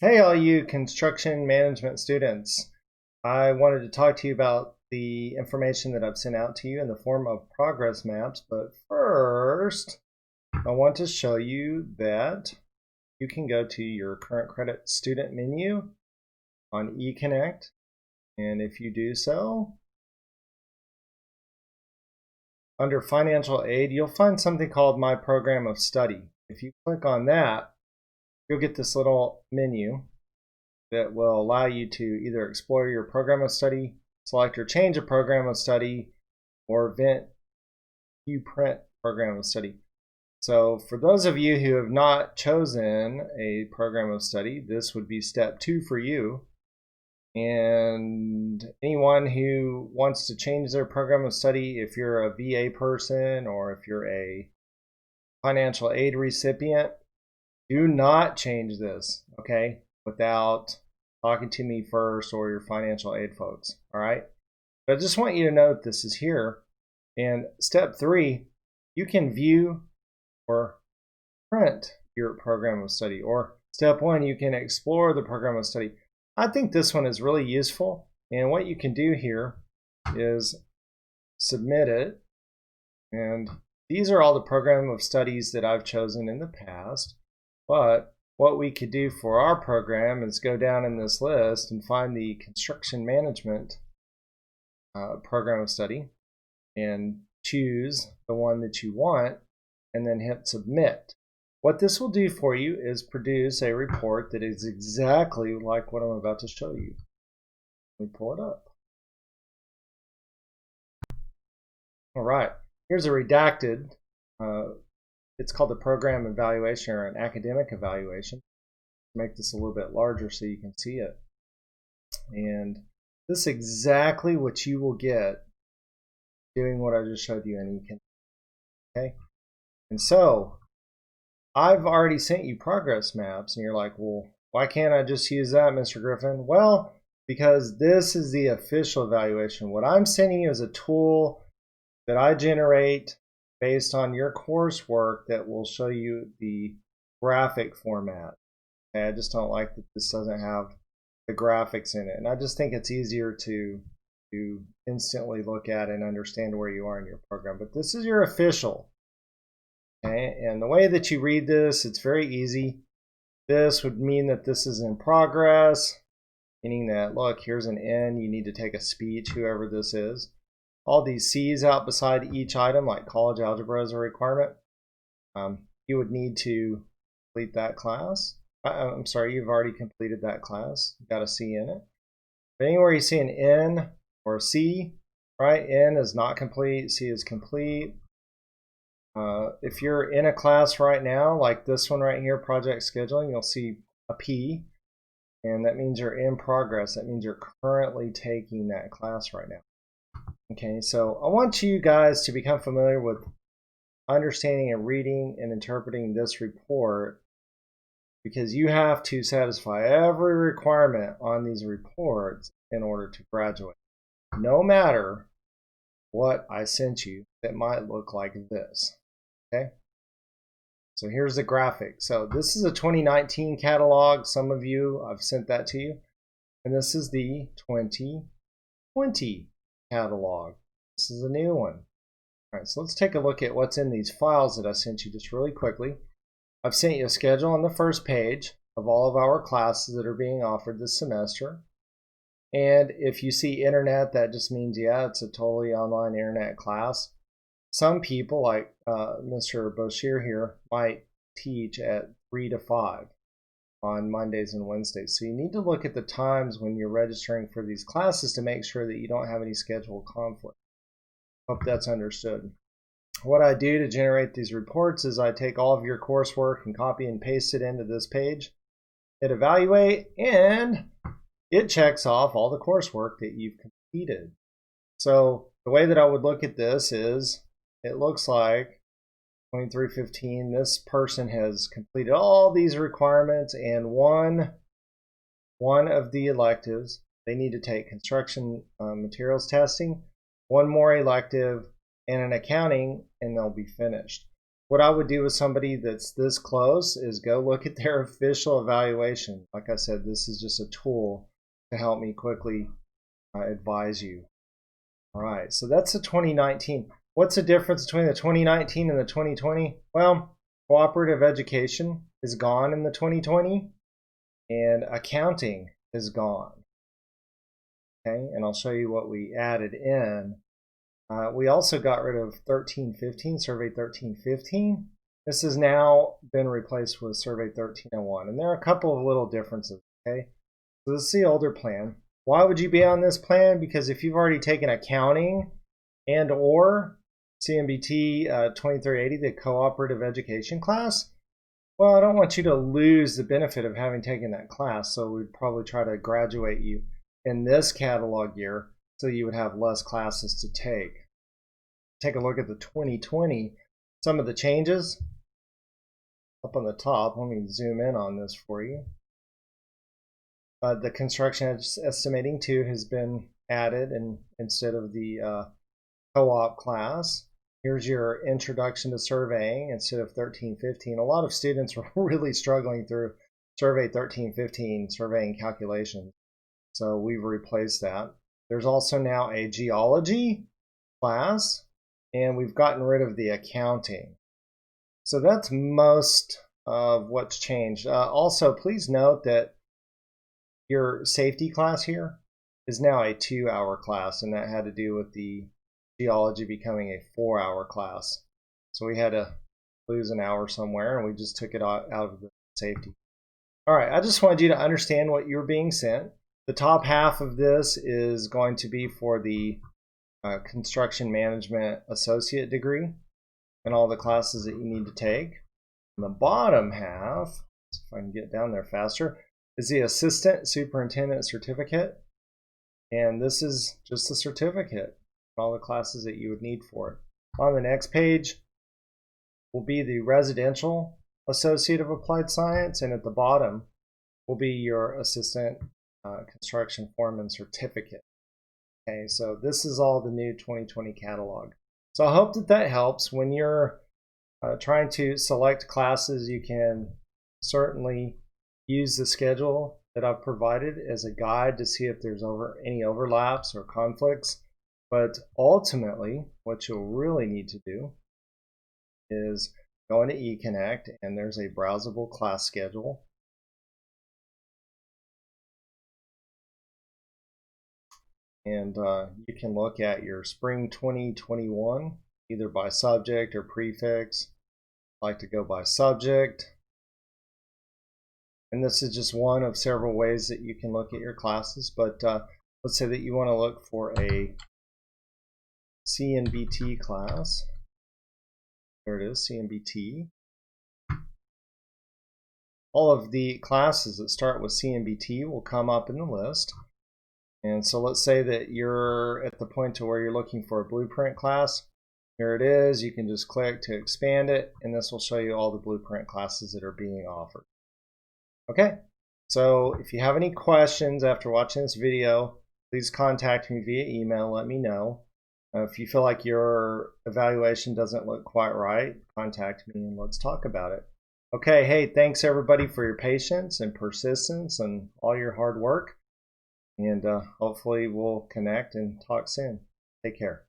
Hey, all you construction management students. I wanted to talk to you about the information that I've sent out to you in the form of progress maps. But first, I want to show you that you can go to your current credit student menu on eConnect. And if you do so, under financial aid, you'll find something called My Program of Study. If you click on that, you'll get this little menu that will allow you to either explore your program of study, select or change a program of study, or view print program of study. So for those of you who have not chosen a program of study, this would be step 2 for you. And anyone who wants to change their program of study, if you're a VA person or if you're a financial aid recipient, do not change this, okay, without talking to me first or your financial aid folks, all right? But I just want you to know that this is here. And step 3, you can view or print your program of study. Or step 1, you can explore the program of study. I think this one is really useful. And what you can do here is submit it. And these are all the program of studies that I've chosen in the past. But what we could do for our program is go down in this list and find the construction management program of study and choose the one that you want and then hit submit. What this will do for you is produce a report that is exactly like what I'm about to show you. Let me pull it up. All right, here's a redacted. It's called the program evaluation or an academic evaluation. Make this a little bit larger so you can see it. And this is exactly what you will get doing what I just showed you in eConnect. Okay? And so I've already sent you progress maps, and you're like, well, why can't I just use that, Mr. Griffin? Well, because this is the official evaluation. What I'm sending you is a tool that I generate based on your coursework that will show you the graphic format. Okay? I just don't like that this doesn't have the graphics in it. And I just think it's easier to instantly look at and understand where you are in your program. But this is your official. Okay? And the way that you read this, it's very easy. This would mean that this is in progress, meaning that, look, here's an N, you need to take a speech, whoever this is. All these C's out beside each item, like college algebra is a requirement. You would need to complete that class. I'm sorry, you've already completed that class. You've got a C in it. But anywhere you see an N or a C, right? N is not complete, C is complete. If you're in a class right now, like this one right here, project scheduling, you'll see a P, and that means you're in progress. That means you're currently taking that class right now. Okay, so I want you guys to become familiar with understanding and reading and interpreting this report, because you have to satisfy every requirement on these reports in order to graduate. No matter what I sent you that might look like this. Okay, so here's the graphic. So this is a 2019 catalog. Some of you, I've sent that to you. And this is the 2020 catalog. This is a new one. All right, so let's take a look at what's in these files that I sent you just really quickly. I've sent you a schedule on the first page of all of our classes that are being offered this semester. And if you see internet, that just means, yeah, it's a totally online internet class. Some people, like Mr. Bashir here, might teach at 3 to 5 on Mondays and Wednesdays. So you need to look at the times when you're registering for these classes to make sure that you don't have any schedule conflict. Hope that's understood. What I do to generate these reports is I take all of your coursework and copy and paste it into this page, hit evaluate, and it checks off all the coursework that you've completed. So the way that I would look at this is, it looks like 2315, this person has completed all these requirements, and one of the electives, they need to take construction materials testing, one more elective, and an accounting, and they'll be finished. what I would do with somebody that's this close is go look at their official evaluation. Like I said, this is just a tool to help me quickly advise you. All right, so that's the 2019. What's the difference between the 2019 and the 2020? Well, cooperative education is gone in the 2020, and accounting is gone. Okay, and I'll show you what we added in. We also got rid of 1315, Survey 1315. This has now been replaced with Survey 1301, and there are a couple of little differences. Okay, so this is the older plan. Why would you be on this plan? Because if you've already taken accounting and or CMBT 2380, the cooperative education class, well, I don't want you to lose the benefit of having taken that class, so we'd probably try to graduate you in this catalog year so you would have less classes to take. Take a look at the 2020, some of the changes up on the top. Let me zoom in on this for you. The construction estimating 2 has been added, and instead of the co-op class. Here's your introduction to surveying instead of 1315. A lot of students are really struggling through Survey 1315, surveying calculations. So we've replaced that. There's also now a geology class, and we've gotten rid of the accounting. So that's most of what's changed. Also, please note that your safety class here is now a 2-hour class, and that had to do with the geology becoming a 4-hour class. So we had to lose an hour somewhere, and we just took it out of the safety. All right, I just wanted you to understand what you're being sent. The top half of this is going to be for the construction management associate degree and all the classes that you need to take. And the bottom half, if I can get down there faster, is the assistant superintendent certificate. And this is just a certificate, all the classes that you would need for it. On the next page will be the residential associate of applied science, and at the bottom will be your assistant construction foreman certificate. Okay, so this is all the new 2020 catalog. So I hope that that helps. When you're trying to select classes, you can certainly use the schedule that I've provided as a guide to see if there's any overlaps or conflicts. But ultimately, what you'll really need to do is go into eConnect, and there's a browsable class schedule. And you can look at your spring 2021, either by subject or prefix. I like to go by subject. And this is just one of several ways that you can look at your classes. But let's say that you want to look for a CNBT class. There it is, CNBT. All of the classes that start with CNBT will come up in the list. And so let's say that you're at the point to where you're looking for a blueprint class. Here it is. You can just click to expand it, and this will show you all the blueprint classes that are being offered. Okay, so if you have any questions after watching this video, please contact me via email. Let me know. If you feel like your evaluation doesn't look quite right, contact me and let's talk about it. Okay, hey, thanks everybody for your patience and persistence and all your hard work. And hopefully we'll connect and talk soon. Take care.